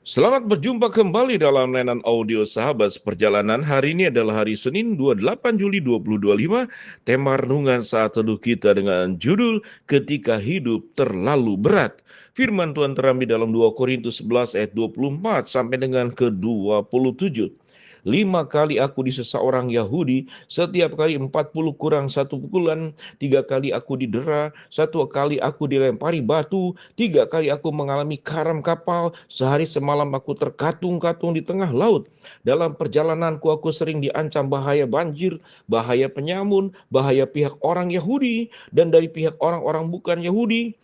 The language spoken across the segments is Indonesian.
Selamat berjumpa kembali dalam layanan audio Sahabat Seperjalanan. Hari ini adalah hari Senin 28 Juli 2025. Tema renungan saat teduh kita dengan judul Ketika Hidup Terlalu Berat. Firman Tuhan terambil dalam 2 Korintus 11 ayat 24 sampai dengan ke-27. 5 kali aku disesat orang Yahudi, setiap kali 40 kurang satu pukulan, 3 kali aku didera, 1 kali aku dilempari batu, 3 kali aku mengalami karam kapal, sehari semalam aku terkatung-katung di tengah laut. Dalam perjalananku aku sering diancam bahaya banjir, bahaya penyamun, bahaya pihak orang Yahudi, dan dari pihak orang-orang bukan Yahudi,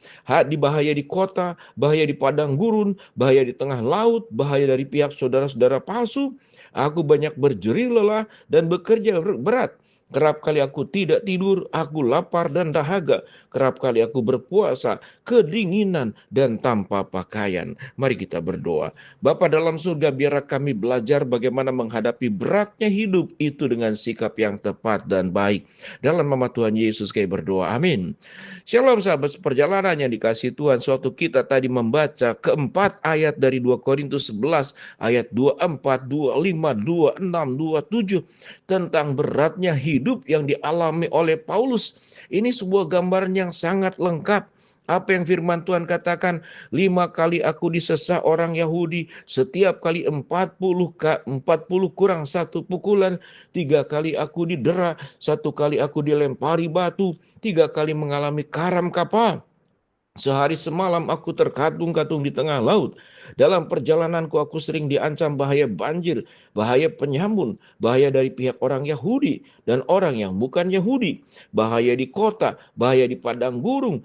bahaya di kota, bahaya di padang gurun, bahaya di tengah laut, bahaya dari pihak saudara-saudara palsu. Aku banyak berjerih lelah dan bekerja berat. Kerap kali aku tidak tidur, aku lapar dan dahaga. Kerap kali aku berpuasa, kedinginan dan tanpa pakaian. Mari kita berdoa. Bapa dalam surga, biarlah kami belajar bagaimana menghadapi beratnya hidup itu dengan sikap yang tepat dan baik. Dalam nama Tuhan Yesus kami berdoa. Amin. Shalom sahabat seperjalanan yang dikasihi Tuhan. Suatu kita tadi membaca keempat ayat dari 2 Korintus 11 ayat 24, 25, 26, 27 tentang beratnya hidup yang dialami oleh Paulus. Ini sebuah gambaran yang sangat lengkap. Apa yang firman Tuhan katakan, 5 kali aku disesah orang Yahudi, setiap kali 40 kurang satu pukulan, 3 kali aku didera, 1 kali aku dilempari batu, 3 kali mengalami karam kapal. Sehari semalam aku terkatung-katung di tengah laut. Dalam perjalananku aku sering diancam bahaya banjir, bahaya penyamun, bahaya dari pihak orang Yahudi dan orang yang bukan Yahudi, bahaya di kota, bahaya di padang gurun,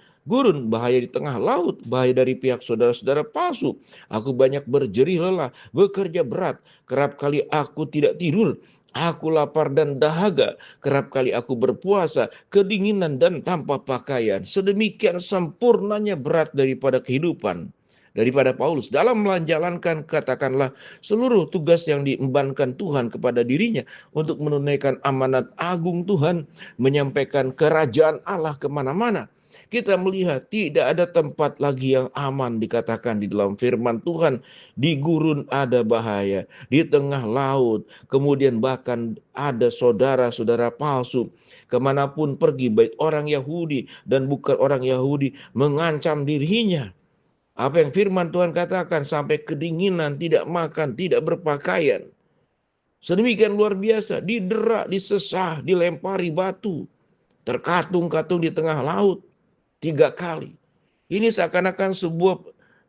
bahaya di tengah laut, bahaya dari pihak saudara-saudara palsu. Aku banyak berjerih lelah, bekerja berat, kerap kali aku tidak tidur. Aku lapar dan dahaga, kerap kali aku berpuasa, kedinginan dan tanpa pakaian. Sedemikian sempurnanya berat daripada kehidupan. Daripada Paulus dalam menjalankan katakanlah seluruh tugas yang diembankan Tuhan kepada dirinya untuk menunaikan amanat agung Tuhan, menyampaikan kerajaan Allah kemana-mana. Kita melihat tidak ada tempat lagi yang aman dikatakan di dalam firman Tuhan. Di gurun ada bahaya, di tengah laut, kemudian bahkan ada saudara-saudara palsu. Kemanapun pergi, baik orang Yahudi dan bukan orang Yahudi, mengancam dirinya. Apa yang firman Tuhan katakan, sampai kedinginan, tidak makan, tidak berpakaian. Sedemikian luar biasa, didera, disesah, dilempari batu, terkatung-katung di tengah laut 3 kali. Ini seakan-akan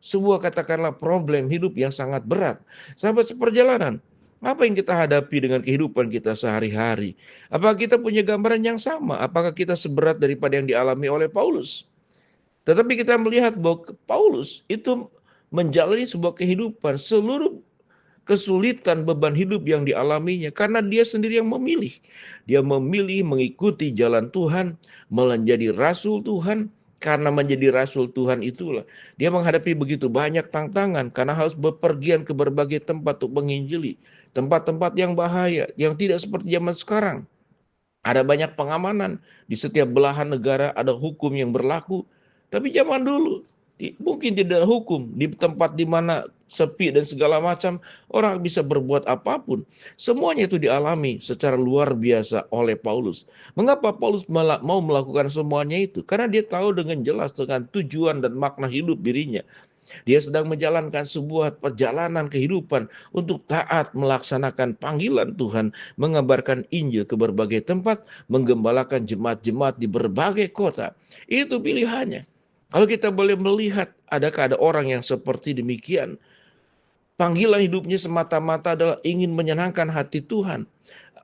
sebuah katakanlah problem hidup yang sangat berat. Sahabat seperjalanan, apa yang kita hadapi dengan kehidupan kita sehari-hari? Apakah kita punya gambaran yang sama? Apakah kita seberat daripada yang dialami oleh Paulus? Tetapi kita melihat bahwa Paulus itu menjalani sebuah kehidupan, seluruh kesulitan beban hidup yang dialaminya karena dia sendiri yang memilih. Dia memilih mengikuti jalan Tuhan, menjadi rasul Tuhan. Karena menjadi rasul Tuhan itulah dia menghadapi begitu banyak tantangan karena harus bepergian ke berbagai tempat untuk menginjili, tempat-tempat yang bahaya, yang tidak seperti zaman sekarang. Ada banyak pengamanan di setiap belahan negara, ada hukum yang berlaku. Tapi zaman dulu mungkin tidak ada hukum, di tempat di mana sepi dan segala macam, orang bisa berbuat apapun. Semuanya itu dialami secara luar biasa oleh Paulus. Mengapa Paulus mau melakukan semuanya itu? Karena dia tahu dengan jelas dengan tujuan dan makna hidup dirinya. Dia sedang menjalankan sebuah perjalanan kehidupan untuk taat melaksanakan panggilan Tuhan, mengabarkan Injil ke berbagai tempat, menggembalakan jemaat-jemaat di berbagai kota. Itu pilihannya. Kalau kita boleh melihat, adakah ada orang yang seperti demikian? Panggilan hidupnya semata-mata adalah ingin menyenangkan hati Tuhan.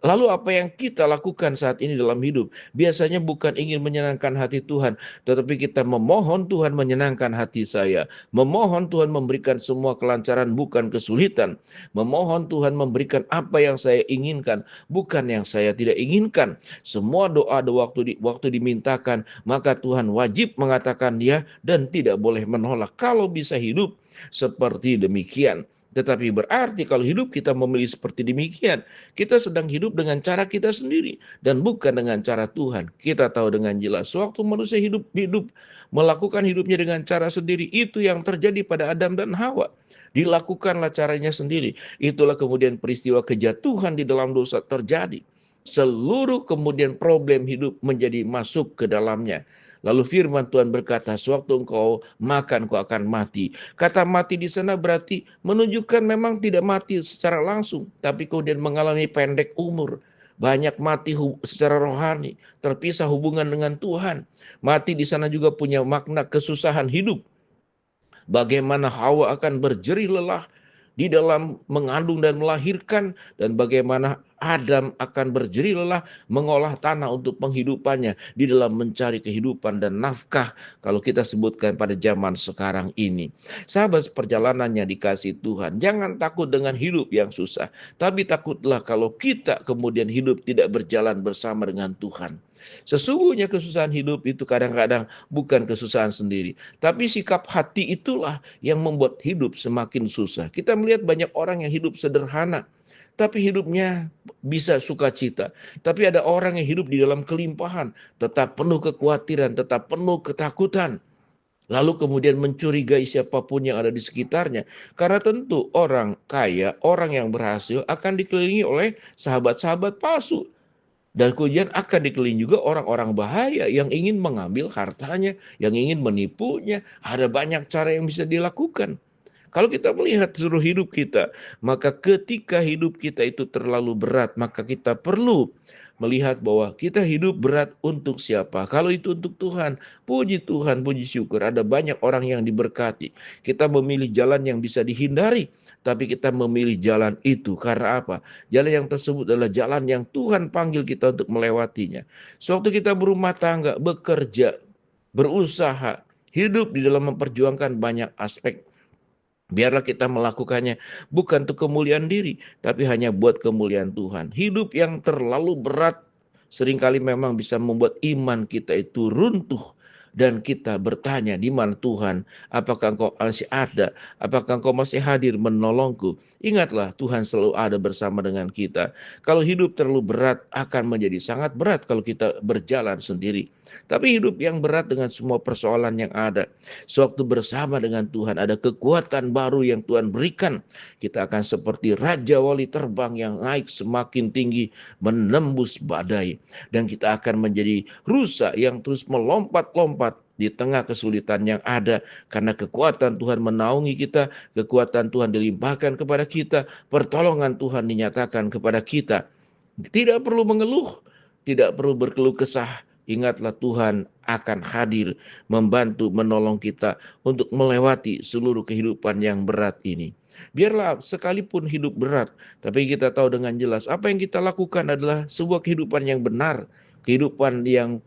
Lalu apa yang kita lakukan saat ini dalam hidup? Biasanya bukan ingin menyenangkan hati Tuhan, tetapi kita memohon Tuhan menyenangkan hati saya. Memohon Tuhan memberikan semua kelancaran, bukan kesulitan. Memohon Tuhan memberikan apa yang saya inginkan, bukan yang saya tidak inginkan. Semua doa waktu dimintakan, maka Tuhan wajib mengatakan ya dan tidak boleh menolak. Kalau bisa hidup seperti demikian. Tetapi berarti kalau hidup kita memilih seperti demikian, kita sedang hidup dengan cara kita sendiri dan bukan dengan cara Tuhan. Kita tahu dengan jelas waktu manusia hidup melakukan hidupnya dengan cara sendiri, itu yang terjadi pada Adam dan Hawa. Dilakukanlah caranya sendiri. Itulah kemudian peristiwa kejatuhan di dalam dosa terjadi. Seluruh kemudian problem hidup menjadi masuk ke dalamnya. Lalu firman Tuhan berkata, sewaktu engkau makan, kau akan mati. Kata mati di sana berarti menunjukkan memang tidak mati secara langsung, tapi kemudian mengalami pendek umur. Banyak mati secara rohani, terpisah hubungan dengan Tuhan. Mati di sana juga punya makna kesusahan hidup. Bagaimana Hawa akan berjerih lelah di dalam mengandung dan melahirkan, dan bagaimana Adam akan berjerih lelah mengolah tanah untuk penghidupannya di dalam mencari kehidupan dan nafkah kalau kita sebutkan pada zaman sekarang ini. Sahabat, perjalanannya dikasih Tuhan, jangan takut dengan hidup yang susah, tapi takutlah kalau kita kemudian hidup tidak berjalan bersama dengan Tuhan. Sesungguhnya kesusahan hidup itu kadang-kadang bukan kesusahan sendiri, tapi sikap hati itulah yang membuat hidup semakin susah. Kita melihat banyak orang yang hidup sederhana, tapi hidupnya bisa sukacita. Tapi ada orang yang hidup di dalam kelimpahan, tetap penuh kekhawatiran, tetap penuh ketakutan. Lalu kemudian mencurigai siapapun yang ada di sekitarnya. Karena tentu orang kaya, orang yang berhasil akan dikelilingi oleh sahabat-sahabat palsu. Dan kemudian akan dikelilingi juga orang-orang bahaya yang ingin mengambil hartanya, yang ingin menipunya. Ada banyak cara yang bisa dilakukan. Kalau kita melihat seluruh hidup kita, maka ketika hidup kita itu terlalu berat, maka kita perlu melihat bahwa kita hidup berat untuk siapa. Kalau itu untuk Tuhan, puji Tuhan, puji syukur. Ada banyak orang yang diberkati. Kita memilih jalan yang bisa dihindari, tapi kita memilih jalan itu. Karena apa? Jalan yang tersebut adalah jalan yang Tuhan panggil kita untuk melewatinya. Sewaktu kita berumah tangga, bekerja, berusaha, hidup di dalam memperjuangkan banyak aspek, biarlah kita melakukannya bukan untuk kemuliaan diri, tapi hanya buat kemuliaan Tuhan. Hidup yang terlalu berat seringkali memang bisa membuat iman kita itu runtuh. Dan kita bertanya, di mana Tuhan? Apakah engkau masih ada? Apakah engkau masih hadir menolongku? Ingatlah, Tuhan selalu ada bersama dengan kita. Kalau hidup terlalu berat, akan menjadi sangat berat kalau kita berjalan sendiri. Tapi hidup yang berat dengan semua persoalan yang ada, sewaktu bersama dengan Tuhan, ada kekuatan baru yang Tuhan berikan. Kita akan seperti Raja Wali terbang yang naik semakin tinggi, menembus badai. Dan kita akan menjadi rusa yang terus melompat-lompat di tengah kesulitan yang ada. Karena kekuatan Tuhan menaungi kita, kekuatan Tuhan dilimpahkan kepada kita, pertolongan Tuhan dinyatakan kepada kita. Tidak perlu mengeluh, tidak perlu berkeluh kesah. Ingatlah, Tuhan akan hadir membantu menolong kita untuk melewati seluruh kehidupan yang berat ini. Biarlah sekalipun hidup berat, tapi kita tahu dengan jelas apa yang kita lakukan adalah sebuah kehidupan yang benar, kehidupan yang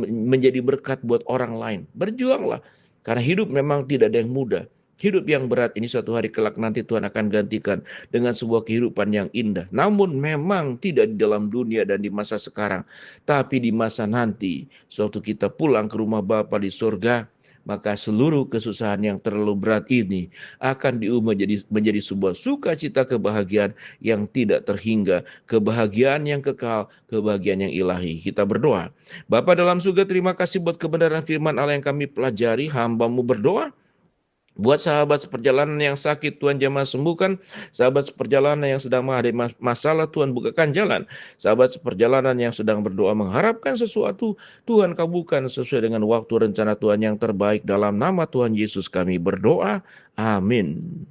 menjadi berkat buat orang lain. Berjuanglah, karena hidup memang tidak ada yang mudah. Hidup yang berat ini suatu hari kelak nanti Tuhan akan gantikan dengan sebuah kehidupan yang indah. Namun memang tidak di dalam dunia dan di masa sekarang, tapi di masa nanti. Suatu kita pulang ke rumah Bapa di surga, maka seluruh kesusahan yang terlalu berat ini akan diubah menjadi sebuah sukacita kebahagiaan yang tidak terhingga, kebahagiaan yang kekal, kebahagiaan yang ilahi. Kita berdoa. Bapa dalam surga, terima kasih buat kebenaran firman Allah yang kami pelajari. Hamba-Mu berdoa, buat sahabat seperjalanan yang sakit, Tuhan jamah sembuhkan. Sahabat seperjalanan yang sedang menghadapi masalah, Tuhan bukakan jalan. Sahabat seperjalanan yang sedang berdoa mengharapkan sesuatu, Tuhan kabulkan sesuai dengan waktu rencana Tuhan yang terbaik. Dalam nama Tuhan Yesus kami berdoa. Amin.